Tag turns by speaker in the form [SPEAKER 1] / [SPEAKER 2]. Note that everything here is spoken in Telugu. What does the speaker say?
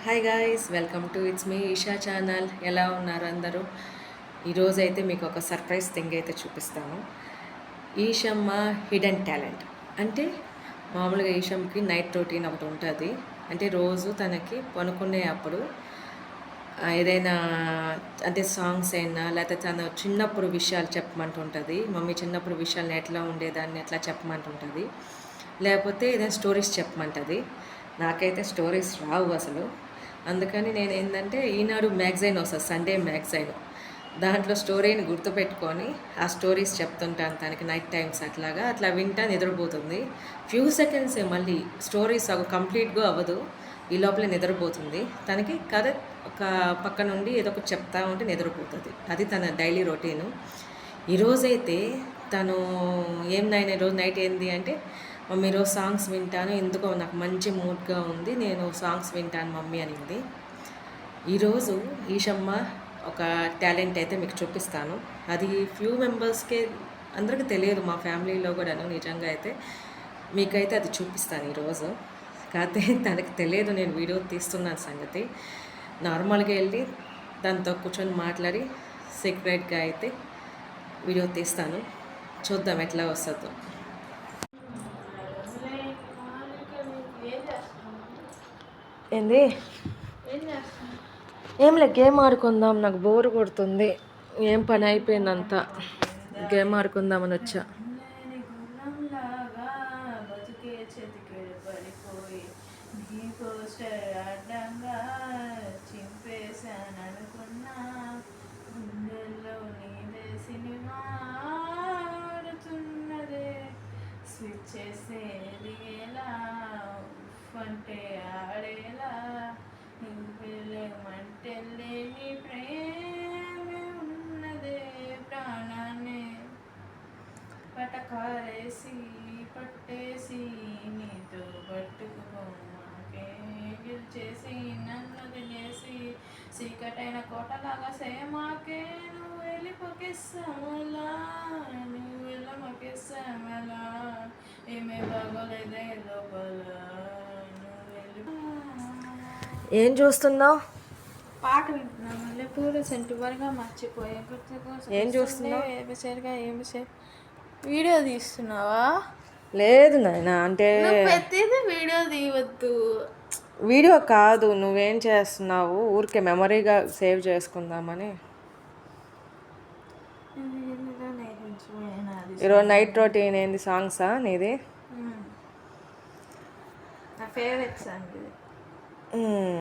[SPEAKER 1] Hi guys, welcome to it's me Isha channel. ఎలా ఉన్నారు అందరూ? ఈరోజైతే మీకు ఒక సర్ప్రైజ్ థింగ్ అయితే చూపిస్తాను. ఈషమ్మ హిడెన్ టాలెంట్ అంటే మామూలుగా ఈషమ్కి నైట్ రొటీన్ ఒకటి ఉంటుంది. అంటే రోజు తనకి పనుకునే అప్పుడు ఏదైనా అంటే సాంగ్స్ అయినా లేకపోతే తన చిన్నప్పుడు విషయాలు చెప్పమంటుంటుంది. మమ్మీ చిన్నప్పుడు విషయాలు ఎట్లా ఉండేదాన్ని ఎట్లా చెప్పమంటుంటుంది. లేకపోతే ఏదైనా స్టోరీస్ చెప్పమంటుంది. నాకైతే స్టోరీస్ రావు అసలు. అందుకని నేను ఏంటంటే ఈనాడు మ్యాగజైన్ వస్తుంది, సండే మ్యాగజైన్. దాంట్లో స్టోరీని గుర్తుపెట్టుకొని ఆ స్టోరీస్ చెప్తుంటాను తనకి నైట్ టైమ్స్. అట్లా వింటా నిద్రపోతుంది. ఫ్యూ సెకండ్సే, మళ్ళీ స్టోరీస్ కంప్లీట్గా అవ్వదు. ఈ లోపలే నిద్రపోతుంది. తనకి కథ ఒక పక్క నుండి ఏదో ఒకటి చెప్తా ఉంటే నిద్రపోతుంది. అది తన డైలీ రొటీను. ఈరోజైతే తను ఏం ఈరోజు నైట్ ఏంది అంటే, మమ్మీ ఈరోజు సాంగ్స్ వింటాను, ఎందుకో నాకు మంచి మూడ్గా ఉంది, నేను సాంగ్స్ వింటాను మమ్మీ అనింది. ఈరోజు ఈషమ్మ ఒక టాలెంట్ అయితే మీకు చూపిస్తాను. అది ఫ్యూ మెంబర్స్కే, అందరికీ తెలియదు మా ఫ్యామిలీలో కూడాను. నిజంగా అయితే మీకైతే అది చూపిస్తాను ఈరోజు. కాకపోతే తనకి తెలియదు నేను వీడియో తీస్తున్నాను సంగతి. నార్మల్గా వెళ్ళి దాంతో కూర్చొని మాట్లాడి సీక్రెట్గా అయితే వీడియో తీస్తాను. చూద్దాం ఎట్లా వస్తుందో. ఏంది? ఏం లే, గేమ్ ఆడుకుందాం, నాకు బోర్ కొడుతుంది. ఏం పని అయిపోయిందంతా, గేమ్ ఆడుకుందామని వచ్చా. స్విచ్ చేసేది ఎలా అంటే ఆడేలా నువ్వెళ్ళమంటే లేని ప్రేమే ఉన్నదే, ప్రాణాన్ని పటకారేసి పట్టేసి నీతో పట్టుకుపోమాకే, గెలిచేసి నన్ను తినేసి చీకటైన కోటలాగా సేమాకే, నువ్వు వెళ్ళిపోకేసామలా, నువ్వు వెళ్ళమకేసామలా, ఏమే బాగోలేదే లోపల. ఏం చూస్తున్నావు?
[SPEAKER 2] పాట వింటున్నా. మళ్ళీ పూల సెంటు వరగా మర్చిపోయా, గుర్తుకోసం.
[SPEAKER 1] ఏం చూస్తున్నావు?
[SPEAKER 2] వీడియో తీస్తున్నావా?
[SPEAKER 1] లేదు నాయన, అంటే
[SPEAKER 2] ప్రతిదీ వీడియో తీయవద్దు.
[SPEAKER 1] వీడియో కాదు, నువ్వేం చేస్తున్నావు? ఊరికే మెమరీగా సేవ్ చేసుకుందామని. ఈరోజు నైట్ రొటీన్ ఏంది? సాంగ్సా నీది?
[SPEAKER 2] నా ఫేవరెట్ సాంగ్ ఇది.